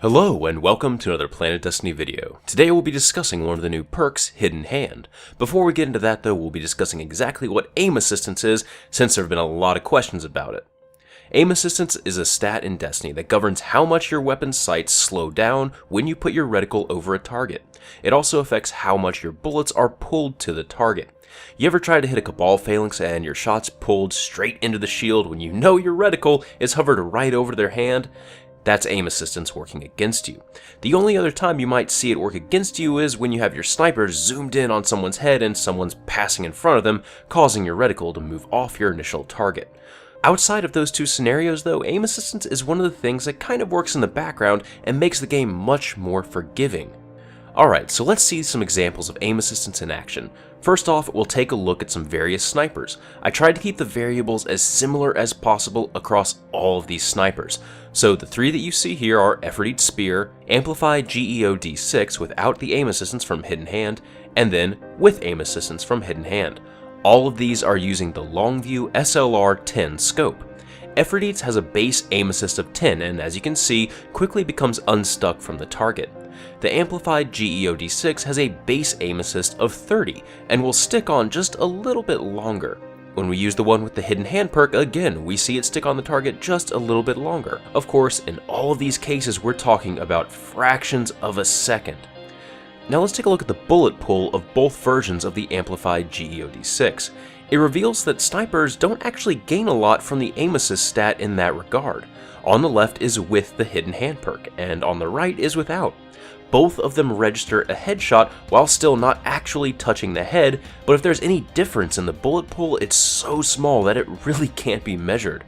Hello and welcome to another PlanetDestiny video. Today we'll be discussing one of the new perks, Hidden Hand. Before we get into that though, we'll be discussing exactly what aim assistance is, since there have been a lot of questions about it. Aim assistance is a stat in Destiny that governs how much your weapon's sights slow down when you put your reticle over a target. It also affects how much your bullets are pulled to the target. You ever tried to hit a Cabal phalanx and your shot's pulled straight into the shield when you know your reticle is hovered right over their hand? That's aim assistance working against you. The only other time you might see it work against you is when you have your sniper zoomed in on someone's head and someone's passing in front of them, causing your reticle to move off your initial target. Outside of those two scenarios though, aim assistance is one of the things that kind of works in the background and makes the game much more forgiving. Alright, so let's see some examples of aim assistance in action. First off, we'll take a look at some various snipers. I tried to keep the variables as similar as possible across all of these snipers. So the three that you see here are Efforted Spear, Amplified GEOD6 without the aim assistance from Hidden Hand, and then with aim assistance from Hidden Hand. All of these are using the Longview SLR-10 scope. Efforted has a base aim assist of 10 and as you can see, quickly becomes unstuck from the target. The Amplified GEOD6 has a base aim assist of 30 and will stick on just a little bit longer. When we use the one with the Hidden Hand perk, again, we see it stick on the target just a little bit longer. Of course, in all of these cases, we're talking about fractions of a second. Now let's take a look at the bullet pull of both versions of the Amplified GEOD6. It reveals that snipers don't actually gain a lot from the aim assist stat in that regard. On the left is with the Hidden Hand perk, and on the right is without. Both of them register a headshot while still not actually touching the head, but if there's any difference in the bullet pull, it's so small that it really can't be measured.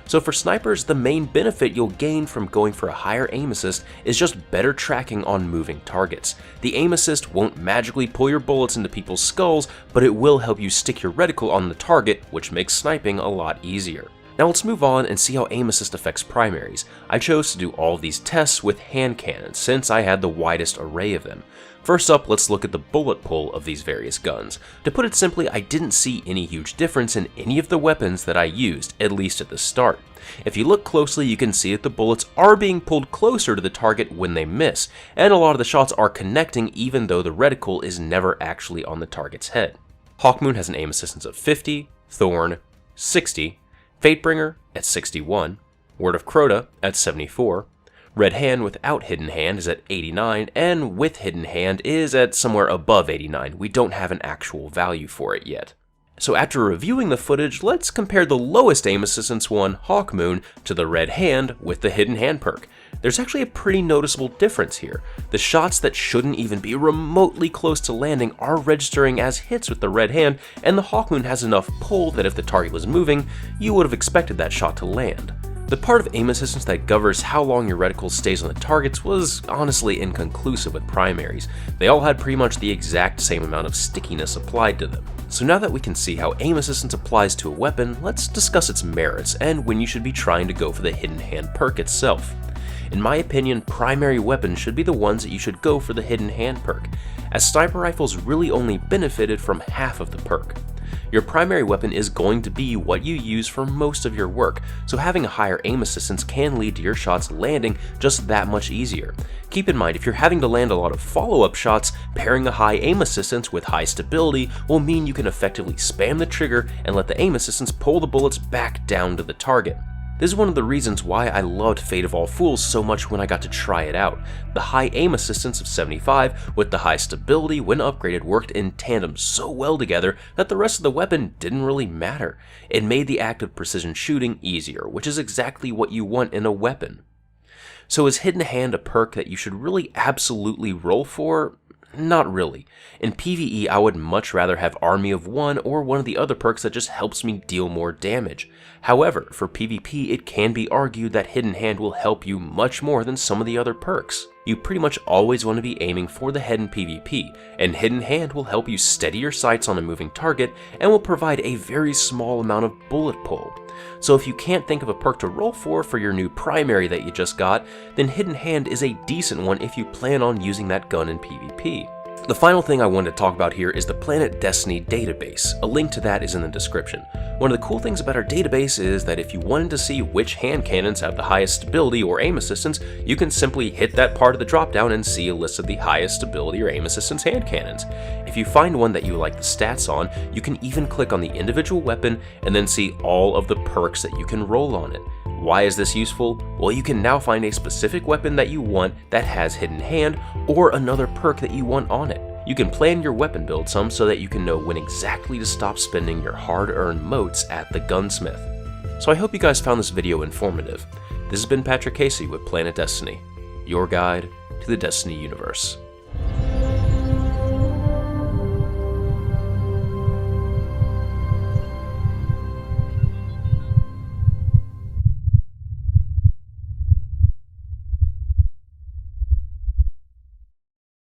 So for snipers, the main benefit you'll gain from going for a higher aim assist is just better tracking on moving targets. The aim assist won't magically pull your bullets into people's skulls, but it will help you stick your reticle on the target, which makes sniping a lot easier. Now let's move on and see how aim assist affects primaries. I chose to do all of these tests with hand cannons since I had the widest array of them. First up, let's look at the bullet pull of these various guns. To put it simply, I didn't see any huge difference in any of the weapons that I used, at least at the start. If you look closely, you can see that the bullets are being pulled closer to the target when they miss, and a lot of the shots are connecting even though the reticle is never actually on the target's head. Hawkmoon has an aim assistance of 50, Thorn, 60, Fatebringer at 61, Word of Crota at 74, Red Hand without Hidden Hand is at 89, and with Hidden Hand is at somewhere above 89. We don't have an actual value for it yet. So after reviewing the footage, let's compare the lowest aim assistance one, Hawkmoon, to the Red Hand with the Hidden Hand perk. There's actually a pretty noticeable difference here. The shots that shouldn't even be remotely close to landing are registering as hits with the Red Hand, and the Hawkmoon has enough pull that if the target was moving, you would have expected that shot to land. The part of aim assistance that governs how long your reticle stays on the targets was honestly inconclusive with primaries. They all had pretty much the exact same amount of stickiness applied to them. So now that we can see how aim assistance applies to a weapon, let's discuss its merits and when you should be trying to go for the Hidden Hand perk itself. In my opinion, primary weapons should be the ones that you should go for the Hidden Hand perk, as sniper rifles really only benefited from half of the perk. Your primary weapon is going to be what you use for most of your work, so having a higher aim assistance can lead to your shots landing just that much easier. Keep in mind, if you're having to land a lot of follow-up shots, pairing a high aim assistance with high stability will mean you can effectively spam the trigger and let the aim assistance pull the bullets back down to the target. This is one of the reasons why I loved Fate of All Fools so much when I got to try it out. The high aim assistance of 75 with the high stability when upgraded worked in tandem so well together that the rest of the weapon didn't really matter. It made the act of precision shooting easier, which is exactly what you want in a weapon. So is Hidden Hand a perk that you should really absolutely roll for? Not really. In PvE, I would much rather have Army of One or one of the other perks that just helps me deal more damage. However, for PvP, it can be argued that Hidden Hand will help you much more than some of the other perks. You pretty much always want to be aiming for the head in PvP, and Hidden Hand will help you steady your sights on a moving target and will provide a very small amount of bullet pull. So if you can't think of a perk to roll for your new primary that you just got, then Hidden Hand is a decent one if you plan on using that gun in PvP. The final thing I wanted to talk about here is the PlanetDestiny database. A link to that is in the description. One of the cool things about our database is that if you wanted to see which hand cannons have the highest stability or aim assistance, you can simply hit that part of the dropdown and see a list of the highest stability or aim assistance hand cannons. If you find one that you like the stats on, you can even click on the individual weapon and then see all of the perks that you can roll on it. Why is this useful? Well, you can now find a specific weapon that you want that has hidden hand or another perk that you want on it. You can plan your weapon build some so that you can know when exactly to stop spending your hard-earned motes at the gunsmith. So I hope you guys found this video informative. This has been Patrick Casey with PlanetDestiny, your guide to the Destiny universe.